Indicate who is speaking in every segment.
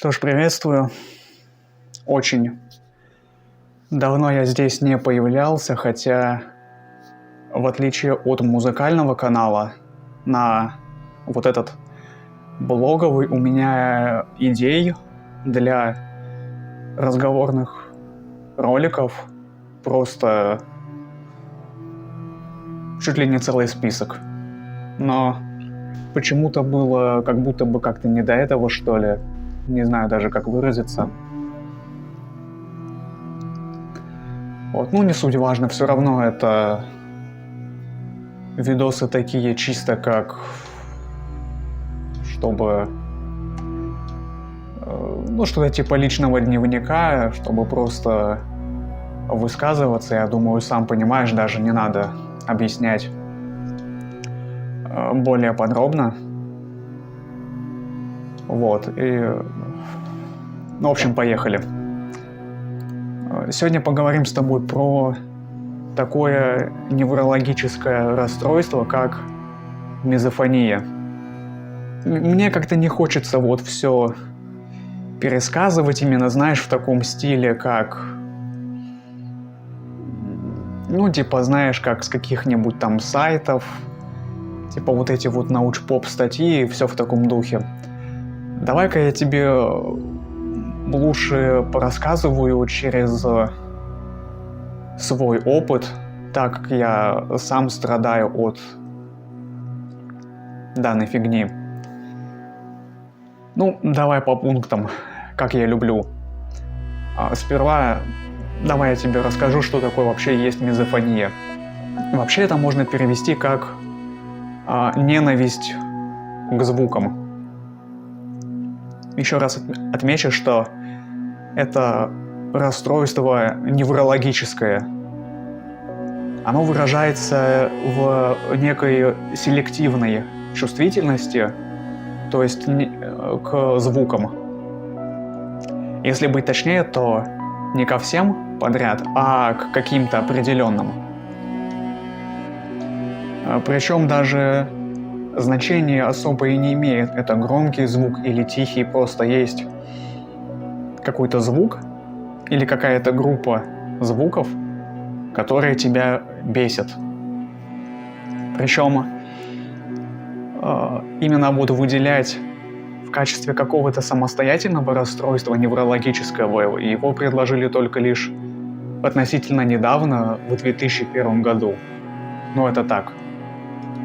Speaker 1: Что ж, приветствую. Очень давно я здесь не появлялся, хотя, в отличие от музыкального канала, на вот этот блоговый у меня идей для разговорных роликов просто чуть ли не целый список. Но почему-то было как будто бы как-то не до этого, что ли. Не знаю даже, как выразиться. Вот, ну не суть важно, все равно это видосы такие чисто как, чтобы, ну что-то типа личного дневника, чтобы просто высказываться. Я думаю, сам понимаешь, даже не надо объяснять более подробно. Вот, и, ну, в общем, поехали. Сегодня поговорим с тобой про такое неврологическое расстройство, как мизофония. Мне как-то не хочется вот все пересказывать именно, знаешь, в таком стиле, как, ну, типа, знаешь, как с каких-нибудь там сайтов, типа вот эти вот науч-поп статьи и все в таком духе. Давай-ка я тебе лучше порассказываю через свой опыт, так как я сам страдаю от данной фигни. Ну, давай по пунктам, как я люблю. Сперва давай я тебе расскажу, что такое вообще есть мизофония. Вообще это можно перевести как ненависть к звукам. Еще раз отмечу, что это расстройство неврологическое. Оно выражается в некой селективной чувствительности, то есть к звукам. Если быть точнее, то не ко всем подряд, а к каким-то определенным. Причем даже значение особо и не имеет, это громкий звук или тихий, просто есть какой-то звук или какая-то группа звуков, которые тебя бесят. Причем именно вот выделять в качестве какого-то самостоятельного расстройства неврологического его предложили только лишь относительно недавно, в 2001 году. Но это так.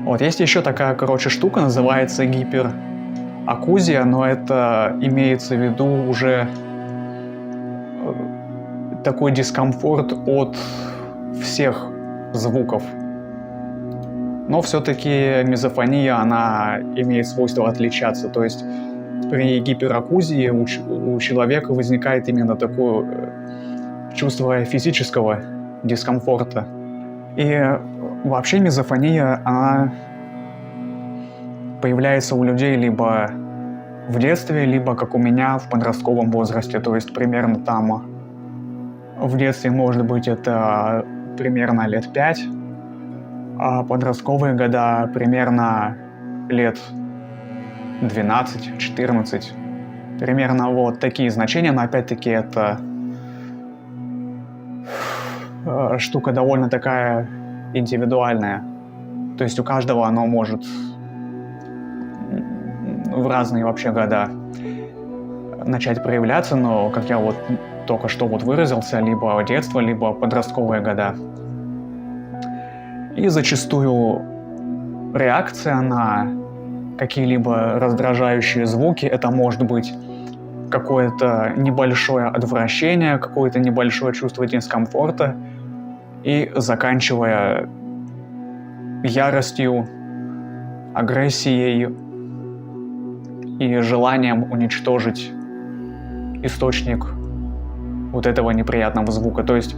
Speaker 1: Вот, есть еще такая, штука, называется гиперакузия, но это имеется в виду уже такой дискомфорт от всех звуков. Но все-таки мизофония, она имеет свойство отличаться. То есть при гиперакузии у человека возникает именно такое чувство физического дискомфорта. И вообще мизофония, она появляется у людей либо в детстве, либо, как у меня, в подростковом возрасте. То есть примерно там в детстве, может быть, это примерно лет 5, а подростковые года примерно лет 12-14. Примерно вот такие значения, но опять-таки это штука довольно такая индивидуальная. То есть у каждого оно может в разные вообще года начать проявляться, но, как я вот только что вот выразился, либо детство, либо подростковые года. И зачастую реакция на какие-либо раздражающие звуки, это может быть какое-то небольшое отвращение, какое-то небольшое чувство дискомфорта, и заканчивая яростью, агрессией и желанием уничтожить источник вот этого неприятного звука. То есть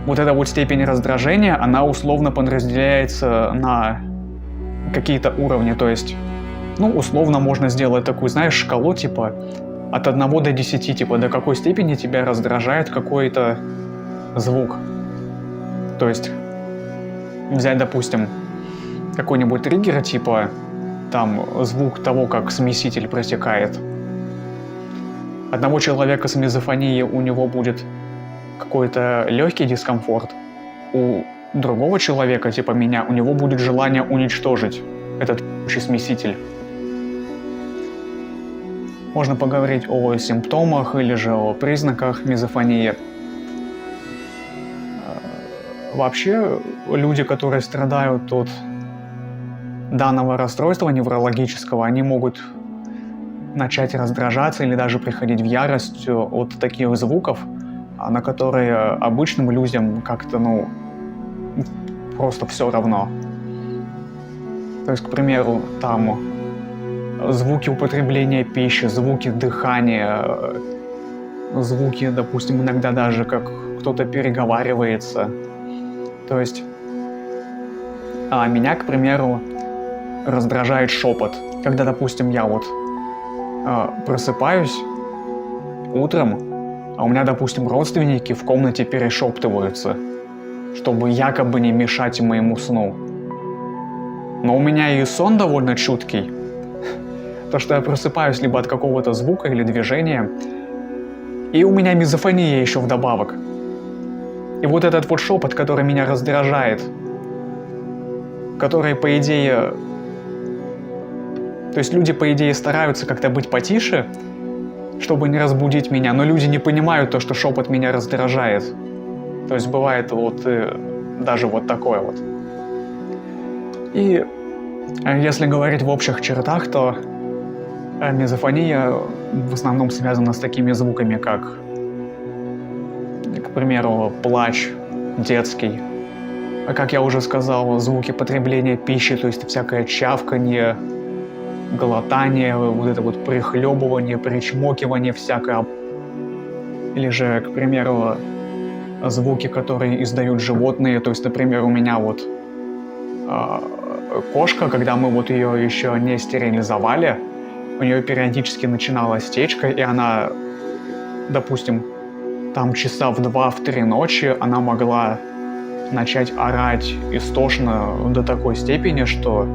Speaker 1: вот эта вот степень раздражения, она условно подразделяется на какие-то уровни. То есть, ну, условно можно сделать такую, знаешь, шкалу, типа, от 1 до 10, типа, до какой степени тебя раздражает какой-то звук. То есть, взять, допустим, какой-нибудь триггер, типа, там, звук того, как смеситель протекает, одного человека с мизофонией у него будет какой-то легкий дискомфорт, у другого человека, типа меня, у него будет желание уничтожить этот смеситель. Можно поговорить о симптомах или же о признаках мизофонии. Вообще, люди, которые страдают от данного расстройства неврологического, они могут начать раздражаться или даже приходить в ярость от таких звуков, на которые обычным людям как-то, просто все равно. То есть, к примеру, там звуки употребления пищи, звуки дыхания, звуки, допустим, иногда даже как кто-то переговаривается. То есть меня, к примеру, раздражает шепот. Когда, допустим, я просыпаюсь утром, а у меня, допустим, родственники в комнате перешептываются, чтобы якобы не мешать моему сну. Но у меня и сон довольно чуткий. То, что я просыпаюсь либо от какого-то звука или движения, и у меня мизофония еще вдобавок. И вот этот вот шепот, который меня раздражает, который, по идее... То есть люди, по идее, стараются как-то быть потише, чтобы не разбудить меня, но люди не понимают то, что шепот меня раздражает. То есть бывает даже вот такое вот. И если говорить в общих чертах, то мизофония в основном связана с такими звуками, как, к примеру, плач детский. Как я уже сказал, звуки потребления пищи, то есть всякое чавканье, глотание, вот это вот прихлебывание, причмокивание всякое. Или же, к примеру, звуки, которые издают животные. То есть, например, у меня кошка, когда мы ее еще не стерилизовали, у нее периодически начиналась течка, и она, допустим, там часа в 2-3 ночи она могла начать орать истошно до такой степени, что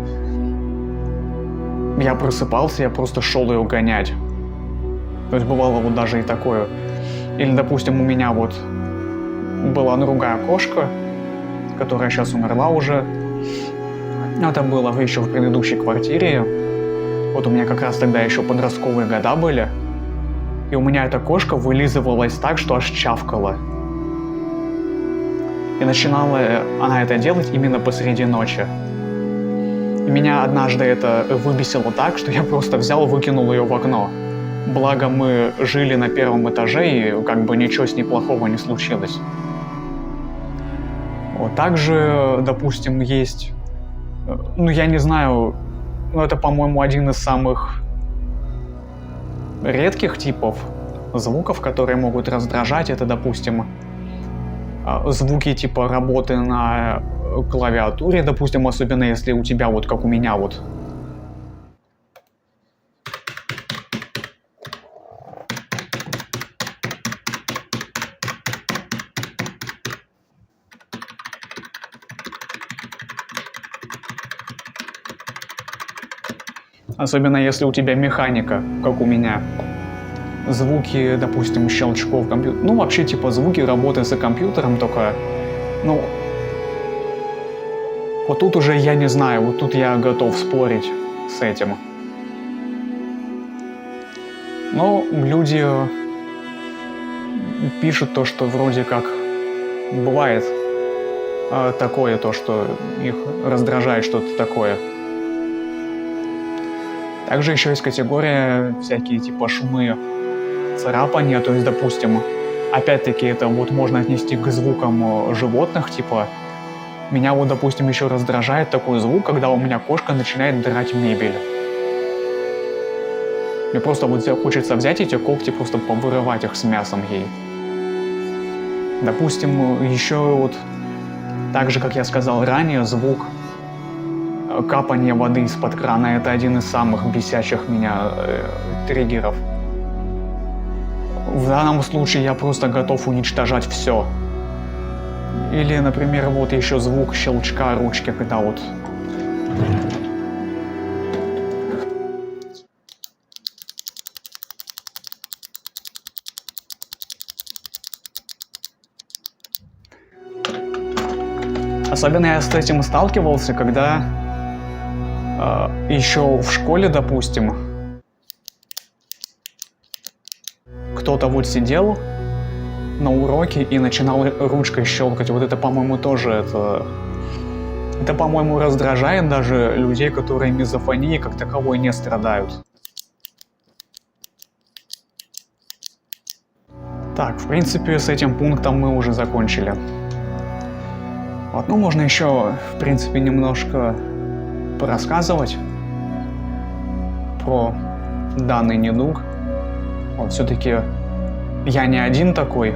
Speaker 1: я просыпался, я просто шел ее гонять. То есть бывало даже и такое. Или, допустим, у меня была другая кошка, которая сейчас умерла уже. Это было еще в предыдущей квартире. У меня как раз тогда еще подростковые года были. И у меня эта кошка вылизывалась так, что аж чавкала. И начинала она это делать именно посреди ночи. И меня однажды это выбесило так, что я просто взял и выкинул ее в окно. Благо мы жили на первом этаже, и как бы ничего с ней плохого не случилось. Также, допустим, есть... я не знаю, это, по-моему, один из самых редких типов звуков, которые могут раздражать. Это, допустим, звуки типа работы на клавиатуре, допустим, особенно если у тебя как у меня Особенно если у тебя механика, как у меня. Звуки, допустим, щелчков компьютера. Вообще, типа, звуки работы за компьютером, только... тут уже я не знаю, тут я готов спорить с этим. Но люди пишут то, что вроде как бывает такое, то, что их раздражает что-то такое. Также еще есть категория всякие типа шумы, царапания, то есть, допустим, опять-таки это можно отнести к звукам животных, типа, меня допустим, еще раздражает такой звук, когда у меня кошка начинает драть мебель. Мне просто хочется взять эти когти, просто повырывать их с мясом ей. Допустим, еще так же, как я сказал ранее, звук капание воды из-под крана — это один из самых бесящих меня триггеров. В данном случае я просто готов уничтожать все. Или, например, еще звук щелчка ручки, когда Особенно я с этим сталкивался, когда еще в школе, допустим, кто-то вот сидел на уроке и начинал ручкой щелкать. Вот это, по-моему, тоже это, по-моему, раздражает даже людей, которые мизофонией как таковой не страдают. Так, в принципе, с этим пунктом мы уже закончили. Вот, ну, можно еще, в принципе, немножко порассказывать про данный недуг. Вот, все-таки я не один такой.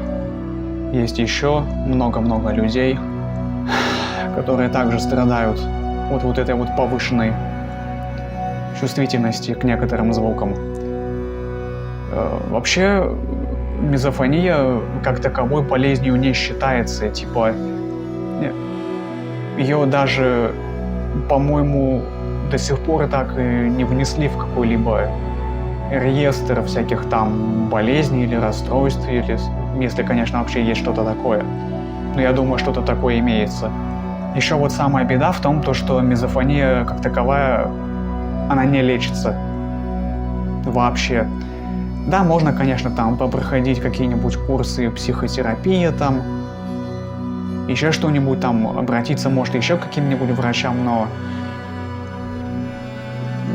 Speaker 1: Есть еще много-много людей, которые также страдают от вот этой вот повышенной чувствительности к некоторым звукам. Вообще, мизофония как таковой болезнью не считается. Типа, ее даже, по-моему, до сих пор так и не внесли в какой-либо реестр всяких там болезней или расстройств, или, если, конечно, вообще есть что-то такое. Но я думаю, что-то такое имеется. Еще вот самая беда в том, что мизофония как таковая, она не лечится вообще. Да, можно, конечно, там попроходить какие-нибудь курсы психотерапии, там, еще что-нибудь там, обратиться, может, еще к каким-нибудь врачам, но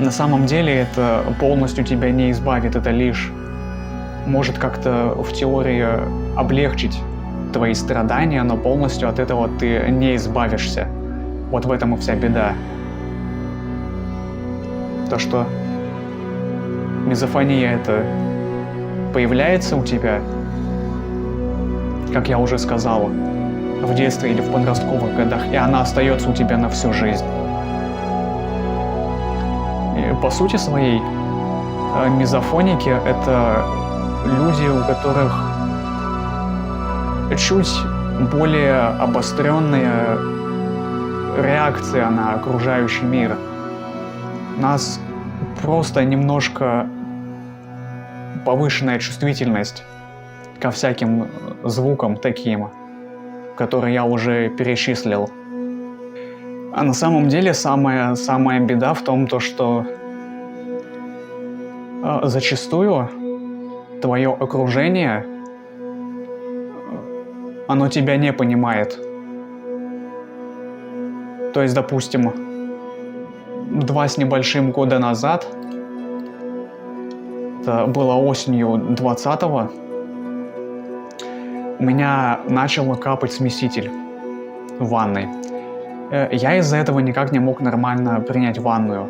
Speaker 1: на самом деле это полностью тебя не избавит, это лишь может как-то в теории облегчить твои страдания, но полностью от этого ты не избавишься. Вот в этом и вся беда. То, что мизофония это появляется у тебя, как я уже сказал, в детстве или в подростковых годах, и она остается у тебя на всю жизнь. И по сути своей, мизофоники — это люди, у которых чуть более обостренная реакция на окружающий мир. У нас просто немножко повышенная чувствительность ко всяким звукам таким, которые я уже перечислил. А на самом деле самая беда в том, что зачастую твое окружение, оно тебя не понимает. То есть, допустим, 2 с небольшим года назад, это было осенью 2020-го, у меня начал капать смеситель в ванной. Я из-за этого никак не мог нормально принять ванную,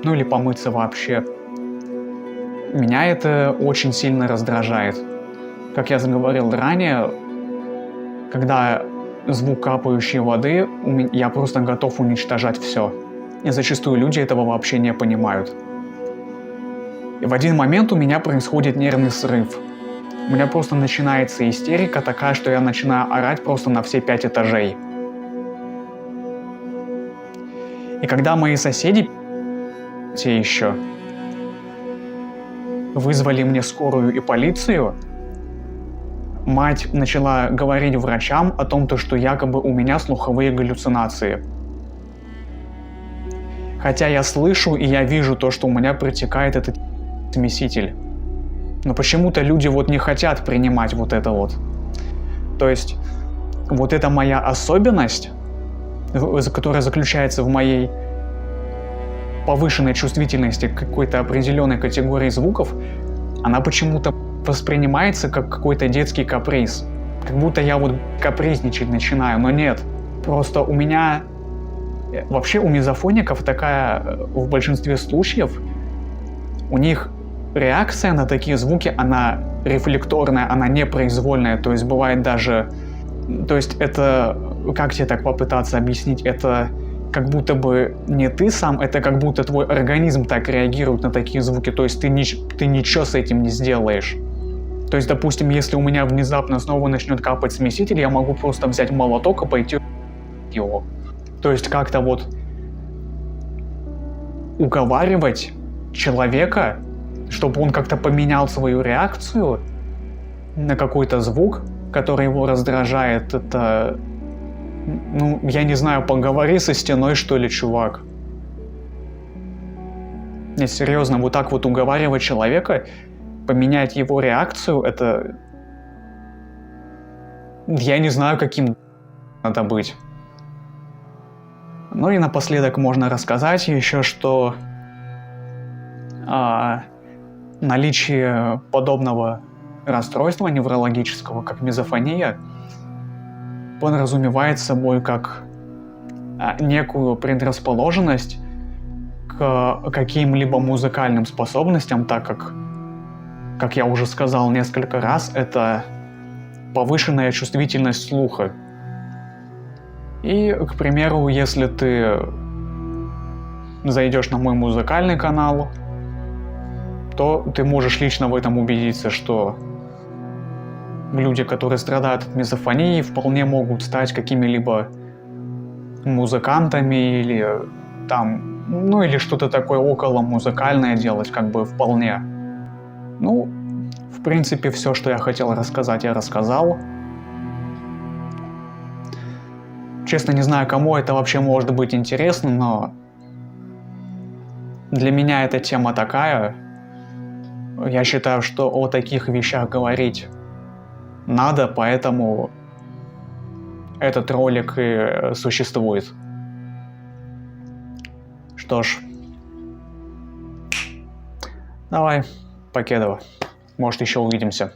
Speaker 1: ну или помыться вообще. Меня это очень сильно раздражает. Как я заговорил ранее, когда звук капающей воды, я просто готов уничтожать все. И зачастую люди этого вообще не понимают. И в один момент у меня происходит нервный срыв. У меня просто начинается истерика такая, что я начинаю орать просто на все 5 этажей. И когда мои соседи, те еще, вызвали мне скорую и полицию, мать начала говорить врачам о том, что якобы у меня слуховые галлюцинации. Хотя я слышу и я вижу то, что у меня протекает этот смеситель. Но почему-то люди вот не хотят принимать вот это вот. То есть вот эта моя особенность, которая заключается в моей повышенной чувствительности к какой-то определенной категории звуков, она почему-то воспринимается как какой-то детский каприз. Как будто я вот капризничать начинаю, но нет. Просто у меня... Вообще у мизофоников такая, в большинстве случаев, у них реакция на такие звуки, она рефлекторная, она непроизвольная. То есть бывает даже... То есть это... Как тебе так попытаться объяснить? Это как будто бы не ты сам, это как будто твой организм так реагирует на такие звуки. То есть ты ничего с этим не сделаешь. То есть, допустим, если у меня внезапно снова начнет капать смеситель, я могу просто взять молоток и пойти его. То есть как-то вот уговаривать человека, чтобы он как-то поменял свою реакцию на какой-то звук, который его раздражает, это Ну, я не знаю, поговори со стеной, что ли, чувак. Не, серьезно, вот так вот уговаривать человека, поменять его реакцию, это... Я не знаю, каким надо быть. Ну и напоследок можно рассказать еще, что наличие подобного расстройства неврологического, как мизофония, подразумевает собой как некую предрасположенность к каким-либо музыкальным способностям, так как я уже сказал несколько раз, это повышенная чувствительность слуха. И, к примеру, если ты зайдешь на мой музыкальный канал, то ты можешь лично в этом убедиться, что люди, которые страдают от мизофонии, вполне могут стать какими-либо музыкантами или там, ну или что-то такое около музыкальное делать, как бы вполне. Ну, в принципе, все, что я хотел рассказать, я рассказал. Честно, не знаю, кому это вообще может быть интересно, но для меня эта тема такая. Я считаю, что о таких вещах говорить надо, поэтому этот ролик и существует. Что ж, давай, покедова. Может, еще увидимся.